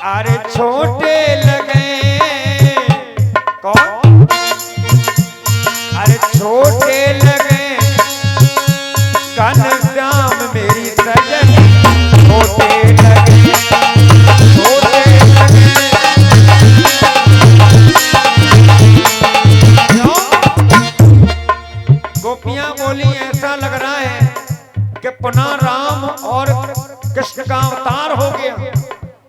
अरे छोटे लगे कौन, अरे छोटे लगे घनश्याम मेरी सजन, छोटे लगे, छोटे लगे। गोपियां बोली ऐसा लग रहा है कि पुनः राम और कृष्ण का अवतार हो गया,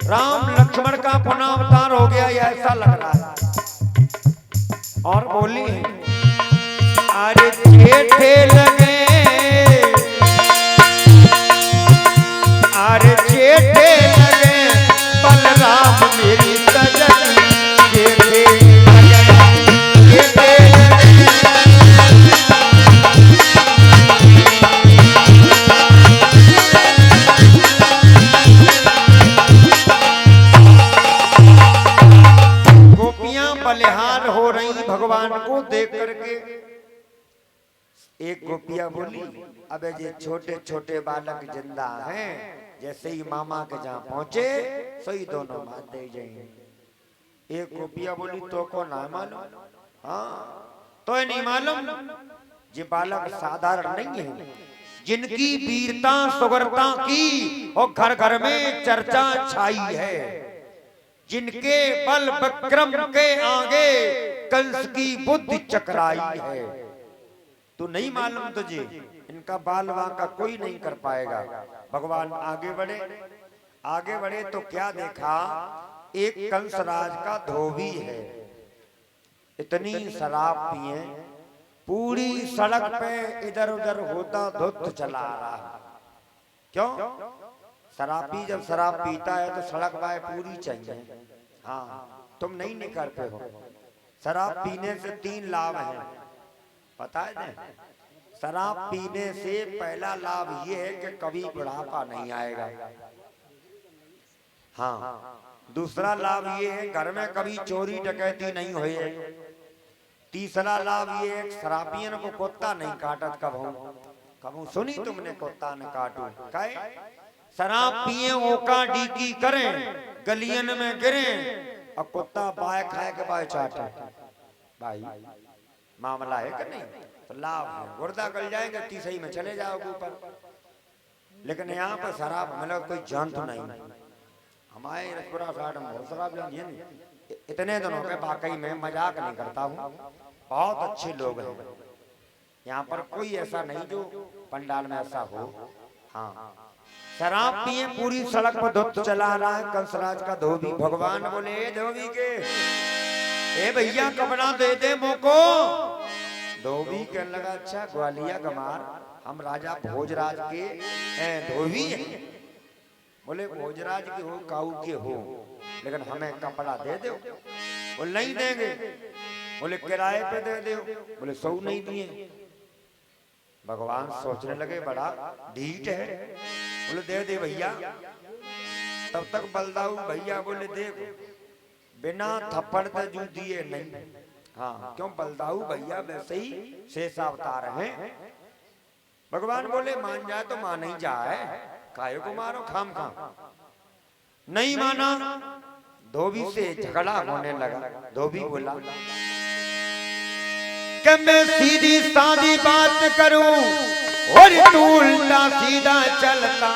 राम लक्ष्मण का पुनः अवतार हो गया, ये ऐसा लग रहा है। और बोली अरे जेठे लगे, अरे जेठे लगे बलराम मेरी सजन, जेठे लगे, जेठे लगे। बलिहार हो रही भगवान को देख करके। एक गोपिया बोली अबे ये छोटे छोटे बालक जिंदा हैं, जैसे ही मामा के जहाँ पहुंचे सही दोनों मार दे जाएंगे। एक गोपिया बोली तो को ना मालूम, हाँ तो नहीं मालूम, ये बालक साधारण नहीं है, जिनकी वीरता सुगरता की और घर घर में चर्चा छाई है, जिनके बल विक्रम के आगे कंस की बुद्धि चकराई है। तो नहीं मालूम तुझे, इनका बालवा का कोई नहीं कर पाएगा। भगवान आगे बढ़े, आगे बढ़े तो क्या देखा, एक कंस राज का धोबी है, इतनी शराब पिए पूरी सड़क पे इधर उधर होता धुत चला रहा। क्यों? शराबी जब शराब पीता है तो सड़क बाय पूरी चाहिए। हाँ तुम नहीं निकलते हो। शराब पीने से 3 लाभ हैं, पता है ना? शराब पीने से पहला लाभ ये है कि कभी बुढ़ापा नहीं आएगा। हाँ दूसरा लाभ ये है घर में कभी चोरी डकैती नहीं हुई है। तीसरा लाभ ये है शराबियन को कुत्ता नहीं काटत कभू सुनी तुमने कुत्ता न काटू काहे? शराब पिए ओका डीकी करें, गलियन में गिरें और कुत्ता बाय खाए के बाय चाटे। भाई मामला है कि नहीं? तो लाभ है, गुर्दा गल जाएंगे तीसरी में चले जाओगे ऊपर। लेकिन यहाँ पर शराब मतलब कोई जान तो नहीं। हमारे रसपुरा साइड में बहुत शराब जानी है। इतने दिनों के वाकई में मजाक नहीं करता हूँ, बहुत अच्छे लोग हैं यहाँ पर, कोई ऐसा नहीं जो पंडाल में ऐसा हो। हाँ शराब पिए पूरी सड़क पर धुत चला रहा है कंसराज का धोबी। भगवान बोले धोबी के ए भैया कपड़ा दे दे मोको। धोबी कहने लगा अच्छा ग्वालिया गमार, हम राजा भोजराज के धोबी हैं। बोले भोजराज के हो काऊ के हो, लेकिन हमें कपड़ा दे दो। बोले नहीं देंगे। बोले किराए पे दे दो। बोले 100 नहीं दिए। भगवान सोचने लगे बड़ा ढीठ है। बोले दे दे भैया। तब तक बलदाऊ भैया बोले देखो बिना थप्पड़ तो जू दिए नहीं। हाँ क्यों? बलदाऊ भैया वैसे ही शेष अवतार हैं। भगवान बोले मान जाए तो मान ही जाए, काहे को मारो खाम खाम। नहीं माना, धोबी से झगड़ा होने लगा। धोबी बोला कि मैं सीधी सादी बात करूं और तू उल्टा सीधा चलता,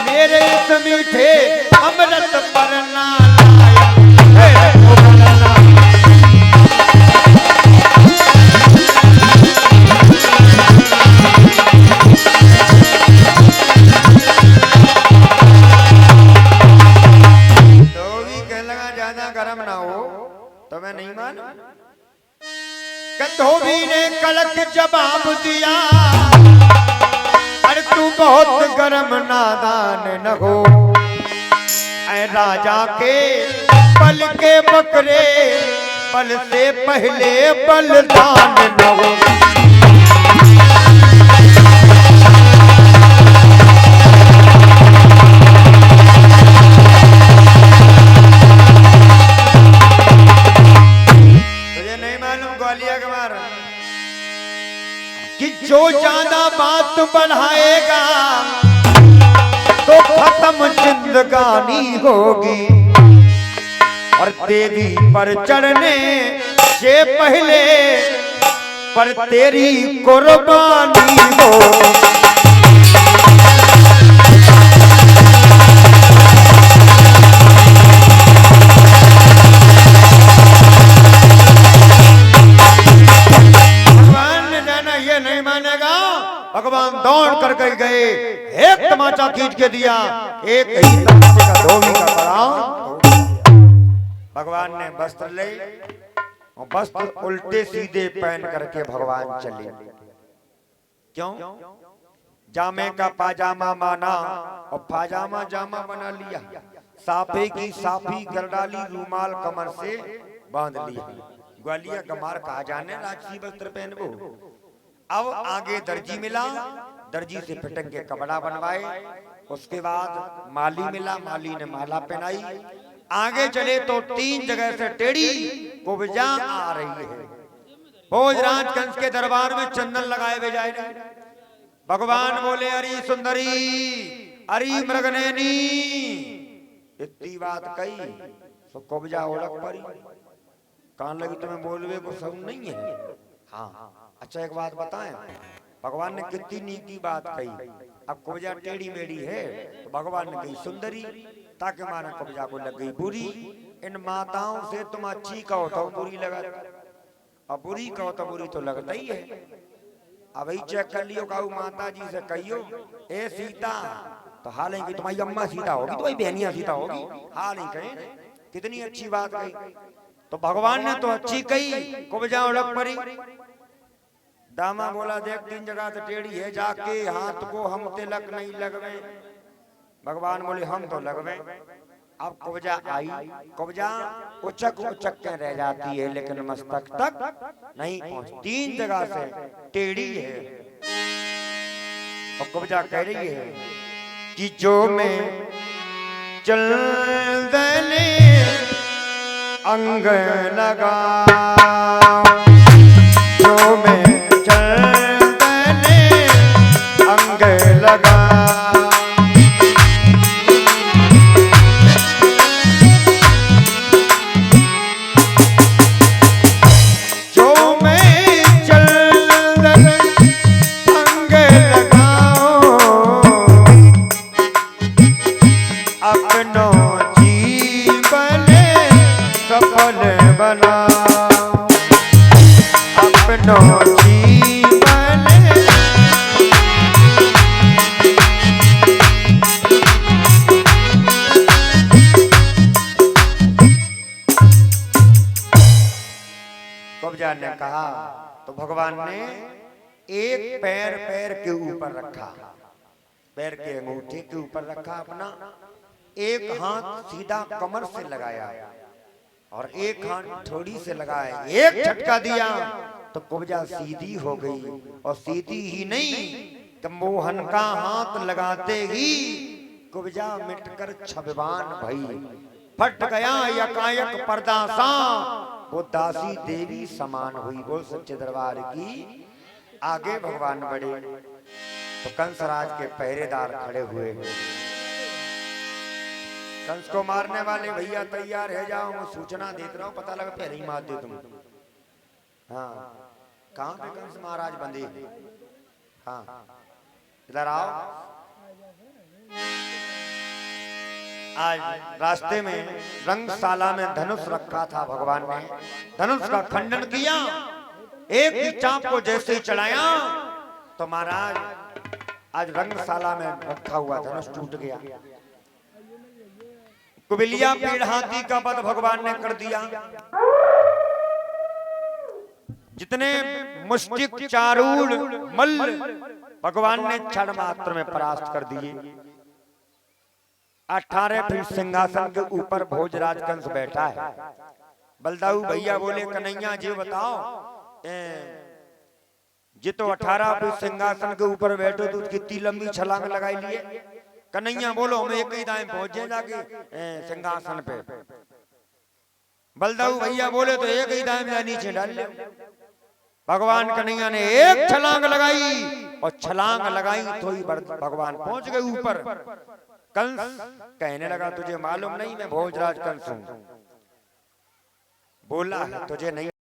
मेरे इस मीठे अमृत पर ना लाया। तो भी कहने लगा ज्यादा गर्म ना हो तो मैं नहीं मानू। धोबी ने कड़क जवाब दिया अरे तू बहुत गर्म नादान न हो, ऐ राजा के बल के बकरे बल से पहले बलदान न हो। कि जो ज्यादा बात बढ़ाएगा तो खत्म कम जिंदगानी होगी और देवी पर चढ़ने से पहले पर तेरी कुर्बानी हो। भगवान दौड़ कर गए, एक तमाचा खींच के दिया, एक ही तमाचे का धोबी का पड़ा। भगवान ने वस्त्र ले और वस्त्र उल्टे सीधे पहन करके भगवान चले। क्यों? जामे का पाजामा माना और पाजामा जामा बना लिया, साफे की साफी कर डाली, रूमाल कमर से बांध लिया। ग्वालिया गमार कहा जाने राजसी वस्त्र पहनबो। अब आगे दर्जी मिला, दर्जी से फिटिंग के कपड़ा बनवाए। उसके बाद माली मिला, माली ने माला पहनाई। आगे चले तो 3 जगह से टेढ़ी कुब्जा आ रही है। भोजराज कंस के दरबार में चंदन लगाए हुए जाए। भगवान बोले अरे सुंदरी, अरे मृगनैनी, इतनी बात कही तो कुब्जा ओढ़क पड़ी। कान लगी तुम्हें बोलवे को सब नहीं है। हाँ अच्छा एक बात बताएं, भगवान ने कितनी नीति बात कही। अब कुब्जा टेढ़ी मेढ़ी है तो भगवान ने कही सुंदरी, ताकि माना कुब्जा को लग गई बुरी। इन माताओं से तुम अच्छी कहो तो बुरी लगा, और बुरी कहो तो बुरी तो लगता ही है। अब चेक कर लियो, कहू माता जी से कहियो ए सीता, तो हालांकि तुम्हारी अम्मा सीता होगी, तुम्हारी बहनिया सीता होगी। हाल ही कहे कितनी अच्छी बात कही। तो भगवान ने तो अच्छी कही, कुब्जा ओढ़क पड़ी। दामा बोला देख 3 जगह से टेढ़ी है, जाके हाथ को हम तिलक नहीं लगवे। भगवान बोले हम तो लगवे। अब कुब्जा आई, कुब्जा उचक उचक के रह जाती है लेकिन मस्तक तक नहीं पहुंच। 3 जगह से टेढ़ी है और कुब्जा कह रही है कि जो मैं चल दले अंग लगा, जो मैं चलने अंग लगा, जो मैं चलने अंग लगाऊं, अपनों जीवन सफल बना, अपनों कुब्जा ने कहा। तो भगवान ने एक पैर पैर के ऊपर रखा, पैर के अंगूठे के ऊपर रखा अपना, एक हाथ सीधा कमर से लगाया और एक हाथ ठोड़ी से लगाया। एक झटका दिया तो कुब्जा सीधी हो गई, और सीधी ही नहीं तो मोहन का हाथ लगाते ही कुब्जा मिटकर छबवान भई, फट गया यकायक पर्दा सा, वो दासी देवी समान हुई। बोल सच्चे दरबार की। आगे भगवान बढ़े तो कंसराज के पहरेदार खड़े हुए। कंस को मारने वाले भैया तैयार है जाओ, मैं सूचना देता रहा हूं, पता लगा पहले ही मार दे तुम। हाँ कहां पे कंस महाराज बंधे? हाँ इधर आओ। आज रास्ते में रंगशाला में धनुष रखा था, भगवान ने धनुष का खंडन किया। एक ही चाप को जैसे ही चढ़ाया तो महाराज आज रंगशाला में रखा हुआ धनुष टूट गया। कुबिलिया पीड़ हाथी का वध भगवान ने कर दिया। जितने मुष्टिक चारूढ़ मल्ल भगवान ने क्षण मात्र में परास्त कर दिए। 18 फीट सिंहासन के ऊपर भोजराज कंस बैठा है। बलदाऊ भैया बोले कन्हैया जी बताओ, जी तो 18 फीट सिंहासन के ऊपर बैठो तो कितनी लंबी छलांग लगाई लिए? कन्हैया बोलो हम एक ही दाएं पहुंचे जाके सिंहासन पे। बलदाऊ भैया बोले तो एक ही दाएं में नीचे डाल ले। भगवान कन्हैया ने एक छलांग लगाई और छलांग लगाई तो ही भगवान पहुंच गए ऊपर। कंस कहने लगा तुझे मालूम नहीं मैं भोजराज कंस हूं। बोला है तुझे नहीं